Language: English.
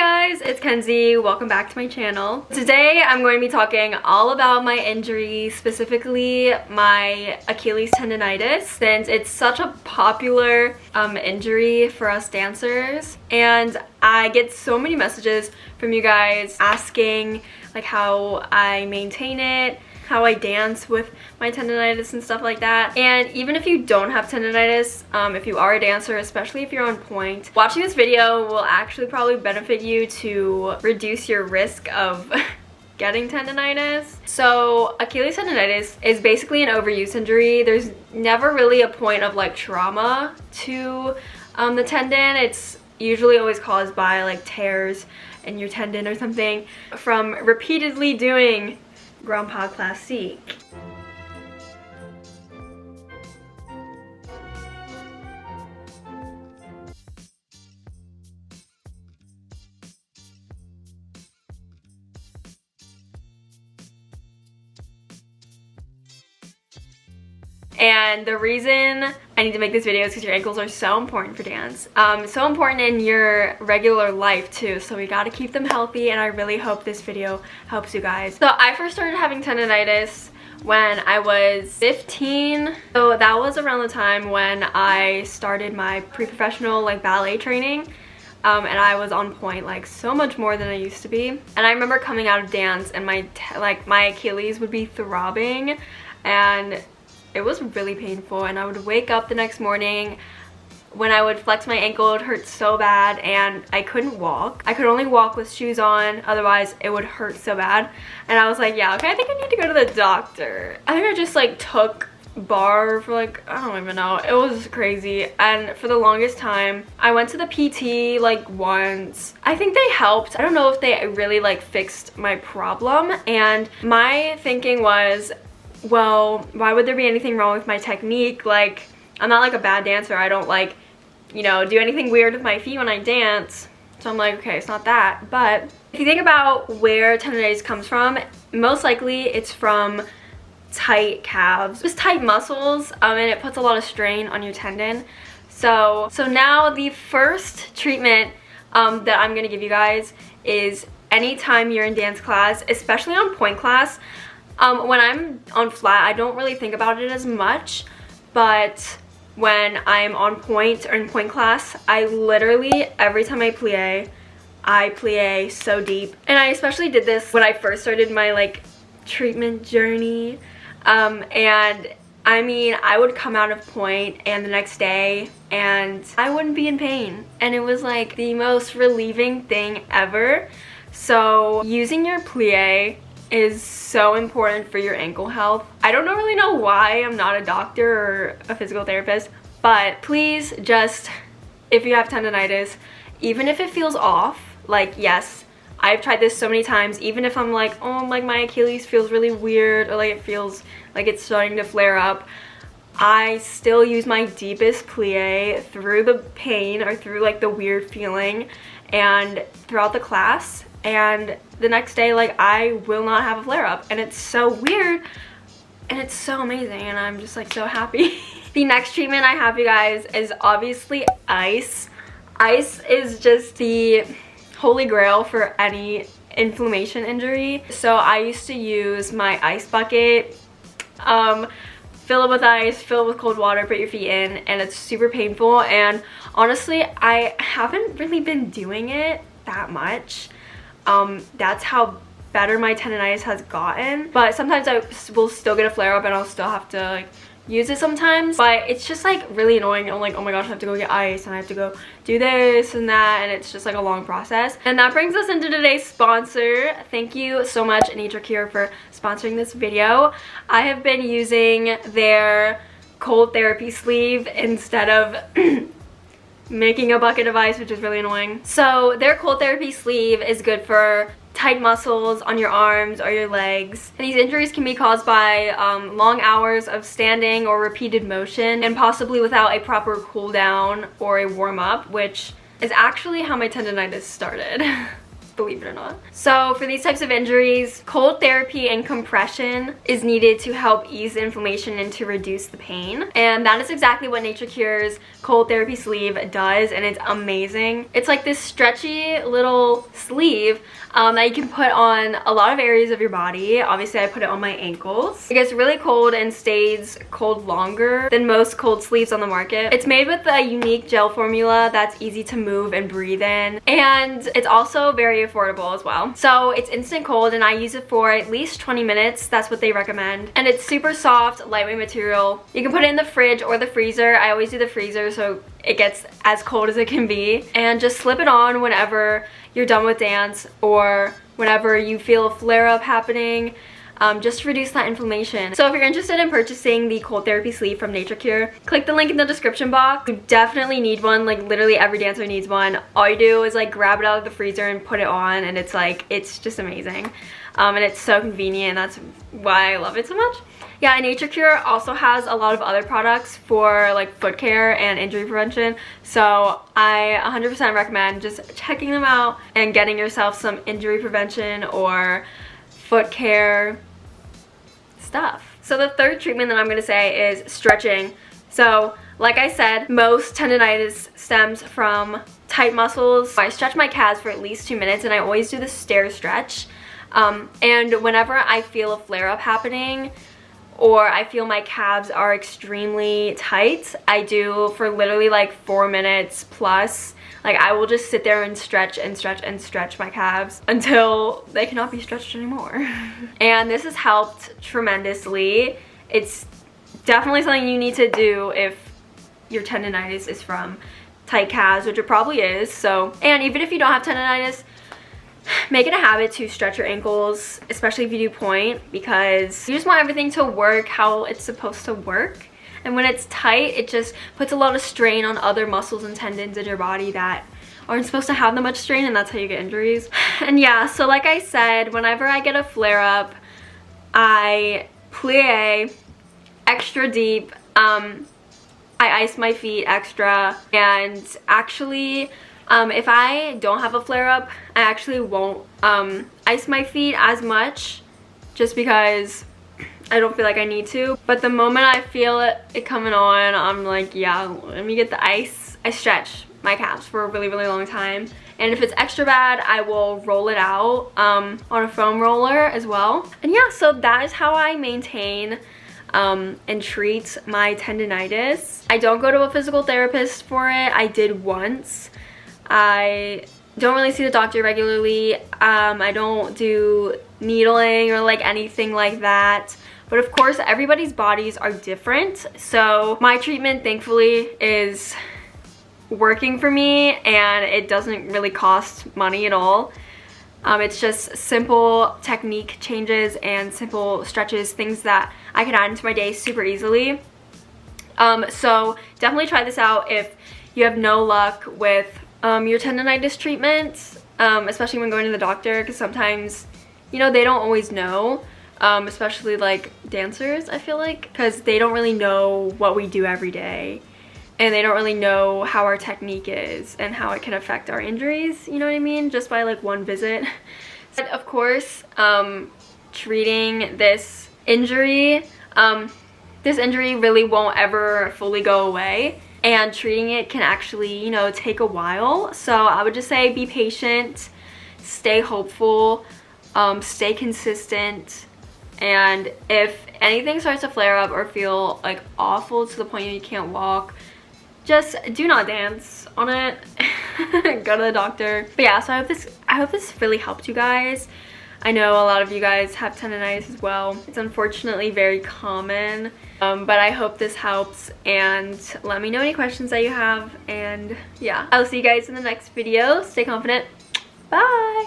guys, it's Kenzie. Welcome back to my channel. Today I'm going to be talking all about my injury, specifically my Achilles tendonitis, since it's such a popular injury for us dancers, and I get so many messages from you guys asking like how I maintain it, how I dance with my tendonitis and stuff like that. And even if you don't have tendonitis, if you are a dancer, especially if you're on point, watching this video will actually probably benefit you to reduce your risk of getting tendonitis. So Achilles tendonitis is basically an overuse injury. There's never really a point of like trauma to the tendon. It's usually always caused by like tears in your tendon or something from repeatedly doing Grand Pas Classique. And the reason I need to make this video is because your ankles are so important for dance. So important in your regular life too, so we gotta keep them healthy, and I really hope this video helps you guys. So I first started having tendonitis when I was 15. So that was around the time when I started my pre-professional like ballet training. And I was on point like so much more than I used to be. And I remember coming out of dance and my Achilles would be throbbing, and it was really painful, and I would wake up the next morning. When I would flex my ankle, it would hurt so bad, and I couldn't walk. I could only walk with shoes on, otherwise it would hurt so bad. And I was like, yeah, okay, I think I need to go to the doctor. I think I just like took bar for like, I don't even know. It was crazy. And for the longest time, I went to the PT like once. I think they helped. I don't know if they really like fixed my problem. And my thinking was, well, why would there be anything wrong with my technique? Like, I'm not like a bad dancer. I don't like, you know, do anything weird with my feet when I dance. So I'm like, okay, it's not that. But if you think about where tendonitis comes from, most likely it's from tight calves, just tight muscles, and it puts a lot of strain on your tendon. So now the first treatment that I'm gonna give you guys is anytime you're in dance class, especially on point class. When I'm on flat, I don't really think about it as much, but when I'm on point or in point class, I literally, every time I plie so deep. And I especially did this when I first started my like treatment journey. And I mean, I would come out of point and the next day and I wouldn't be in pain. And it was like the most relieving thing ever. So using your plie is so important for your ankle health. I don't really know why. I'm not a doctor or a physical therapist, but please just, if you have tendonitis, even if it feels off, like yes, I've tried this so many times, even if I'm like, oh, like my Achilles feels really weird, or like it feels like it's starting to flare up, I still use my deepest plie through the pain or through like the weird feeling and throughout the class. And the next day, like, I will not have a flare-up. And it's so weird, and it's so amazing, and I'm just, like, so happy. The next treatment I have, you guys, is obviously ice. Ice is just the holy grail for any inflammation injury. So I used to use my ice bucket, fill it with ice, fill it with cold water, put your feet in, and it's super painful. And honestly, I haven't really been doing it that much. That's how better my tendonitis has gotten, but sometimes I will still get a flare-up and I'll still have to like use it sometimes, but it's just like really annoying. I'm like, oh my gosh, I have to go get ice and I have to go do this and that, and it's just like a long process. And that brings us into today's sponsor. Thank you so much, NatureCure, for sponsoring this video. I have been using their cold therapy sleeve instead of making a bucket of ice, which is really annoying. So their cold therapy sleeve is good for tight muscles on your arms or your legs. And these injuries can be caused by long hours of standing or repeated motion, and possibly without a proper cool down or a warm up, which is actually how my tendonitis started. believe it or not. So for these types of injuries, cold therapy and compression is needed to help ease the inflammation and to reduce the pain. And that is exactly what NatureCure's cold therapy sleeve does, and it's amazing. It's like this stretchy little sleeve that you can put on a lot of areas of your body. Obviously, I put it on my ankles. It gets really cold and stays cold longer than most cold sleeves on the market. It's made with a unique gel formula that's easy to move and breathe in, and it's also very affordable as well. So it's instant cold, and I use it for at least 20 minutes. That's what they recommend. And it's super soft, lightweight material. You can put it in the fridge or the freezer. I always do the freezer so it gets as cold as it can be. And just slip it on whenever you're done with dance or whenever you feel a flare-up happening, just to reduce that inflammation. So if you're interested in purchasing the cold therapy sleeve from NatureCure, click the link in the description box. You definitely need one. Like literally every dancer needs one. All you do is like grab it out of the freezer and put it on, and it's like, it's just amazing. And it's so convenient, and that's why I love it so much. Yeah, NatureCure also has a lot of other products for like foot care and injury prevention, so I 100% recommend just checking them out and getting yourself some injury prevention or foot care stuff. So the third treatment that I'm going to say is stretching. So like I said, most tendonitis stems from tight muscles. I stretch my calves for at least 2 minutes, and I always do the stair stretch. And whenever I feel a flare-up happening, or I feel my calves are extremely tight, I do for literally like 4 minutes plus. Like I will just sit there and stretch and stretch and stretch my calves until they cannot be stretched anymore. And this has helped tremendously. It's definitely something you need to do if your tendonitis is from tight calves, which it probably is. So, and even if you don't have tendonitis, make it a habit to stretch your ankles, especially if you do point, because you just want everything to work how it's supposed to work. And when it's tight, it just puts a lot of strain on other muscles and tendons in your body that aren't supposed to have that much strain, and that's how you get injuries. And yeah, so like I said, whenever I get a flare-up, I plie extra deep, I ice my feet extra, and actually, if I don't have a flare-up, I actually won't ice my feet as much, just because I don't feel like I need to. But the moment I feel it coming on, I'm like, yeah, let me get the ice. I stretch my calves for a really, really long time. And if it's extra bad, I will roll it out on a foam roller as well. And yeah, so that is how I maintain and treat my tendonitis. I don't go to a physical therapist for it. I did once. I don't really see the doctor regularly. I don't do needling or like anything like that. But of course, everybody's bodies are different. So my treatment, thankfully, is working for me, and it doesn't really cost money at all. It's just simple technique changes and simple stretches, things that I can add into my day super easily. So definitely try this out if you have no luck with your tendonitis treatment, especially when going to the doctor, because sometimes, you know, they don't always know, especially like dancers, I feel like, because they don't really know what we do every day, and they don't really know how our technique is and how it can affect our injuries, you know what I mean, just by like one visit. But of course, treating this injury really won't ever fully go away. And treating it can actually, you know, take a while. So I would just say be patient, stay hopeful, stay consistent. And if anything starts to flare up or feel like awful to the point you can't walk, just do not dance on it. Go to the doctor. But yeah, so I hope this really helped you guys. I know a lot of you guys have tendonitis as well. It's unfortunately very common, but I hope this helps, and let me know any questions that you have, and yeah, I'll see you guys in the next video. Stay confident. Bye!